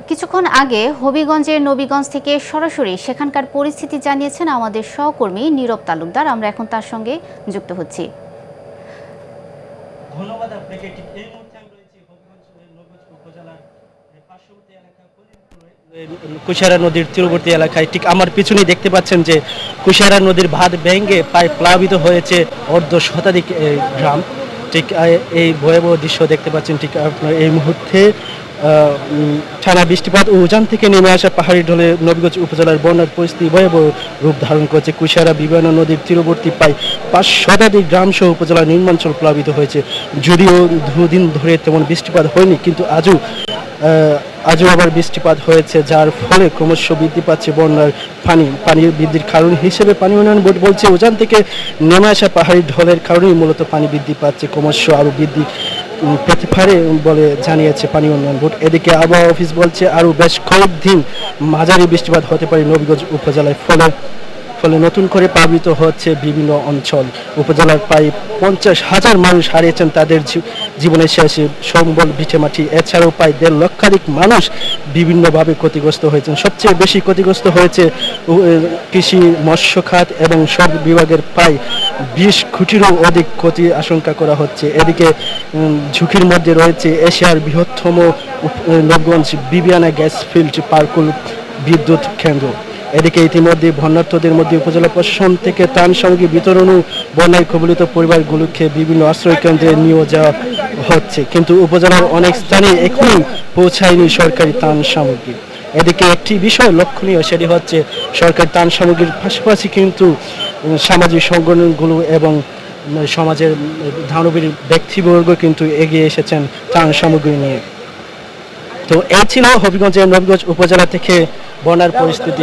কিছুক্ষণ আগে হবিগঞ্জের নবীগঞ্জ থেকে সরাসরি সেখানকার পরিস্থিতি জানিয়েছেন আমাদের সহকর্মী নীরব তালুকদার। আমরা এখন তার সঙ্গে যুক্ত হচ্ছি। ধন্যবাদ আপনাকে। ঠিক এই মুহূর্তে আমি রয়েছি হবিগঞ্জ নবীগঞ্জ উপজেলার পার্শ্ববর্তী এলাকা কুশিয়ারা নদীর তীরবর্তী এলাকায়। ঠিক আমার পিছনে দেখতে পাচ্ছেন যে কুশিয়ারা নদীর বাঁধ ভেঙে প্রায় প্লাবিত হয়েছে অর্ধ শতাধিক গ্রাম। ঠিক এই ভয়াবহ দৃশ্য দেখতে পাচ্ছেন। ঠিক আপনার এই মুহূর্তে টানা বৃষ্টিপাত ও উজান থেকে নেমে আসা পাহাড়ি ঢলে নবীগঞ্জ উপজেলার বন্যার পরিস্থিতি ভয়াবহ রূপ ধারণ করেছে। কুশিয়ারা বিভিন্ন নদীর তীরবর্তী প্রায় 5 শতাধিক গ্রাম সহ উপজেলার নিম্নাঞ্চল প্লাবিত হয়েছে। যদিও দুদিন ধরে তেমন বৃষ্টিপাত হয়নি, কিন্তু আজও আবার বৃষ্টিপাত হয়েছে, যার ফলে ক্রমশ বৃদ্ধি পাচ্ছে বন্যার পানির বৃদ্ধির কারণ হিসেবে পানি উন্নয়ন বোর্ড বলছে উজান থেকে নেমে আসা পাহাড়ি ঢলের কারণেই মূলত পানি বৃদ্ধি পাচ্ছে, ক্রমশ আরও বৃদ্ধি পেতে পারে বলে জানিয়েছে পানি উন্নয়ন বোর্ড। এদিকে আবহাওয়া অফিস বলছে আরও বেশ কয়েকদিন মাঝারি বৃষ্টিপাত হতে পারে নবীগঞ্জ উপজেলায়, ফলে নতুন করে প্লাবিত হচ্ছে বিভিন্ন অঞ্চল। উপজেলার প্রায় 50,000 মানুষ হারিয়েছেন তাদের জীবনের শেষে সম্বল ভিটেমাটি। এছাড়াও প্রায় 1.5 লক্ষাধিক মানুষ বিভিন্নভাবে ক্ষতিগ্রস্ত হয়েছেন। সবচেয়ে বেশি ক্ষতিগ্রস্ত হয়েছে কৃষি, মৎস্য খাত এবং সব বিভাগের প্রায় 20 কোটিরও অধিক ক্ষতি আশঙ্কা করা হচ্ছে। এদিকে ঝুঁকির মধ্যে রয়েছে এশিয়ার বৃহত্তম নবগঞ্জ বিবিয়ানা গ্যাস ফিল্ড পার্কুল বিদ্যুৎ কেন্দ্র। এদিকে ইতিমধ্যে বন্যার্তদের মধ্যে উপজেলা প্রশাসন থেকে ত্রাণ সামগ্রী বিতরণ ও বন্যায় কবলিত পরিবারগুলোকে বিভিন্ন আশ্রয় কেন্দ্রে নিয়ে যাওয়া হচ্ছে, কিন্তু উপজেলার অনেক স্থানে এখনই পৌঁছায়নি সরকারি ত্রাণ সামগ্রী। এদিকে একটি বিষয় লক্ষণীয়, সেটি হচ্ছে সরকারি ত্রাণ সামগ্রীর পাশাপাশি কিন্তু সামাজিক সংগঠনগুলো এবং সমাজের দানবীর ব্যক্তিবর্গ কিন্তু এগিয়ে এসেছেন ত্রাণ সামগ্রী নিয়ে। তো এই ছিল হবিগঞ্জের নবীগঞ্জ উপজেলা থেকে বন্যার পরিস্থিতি।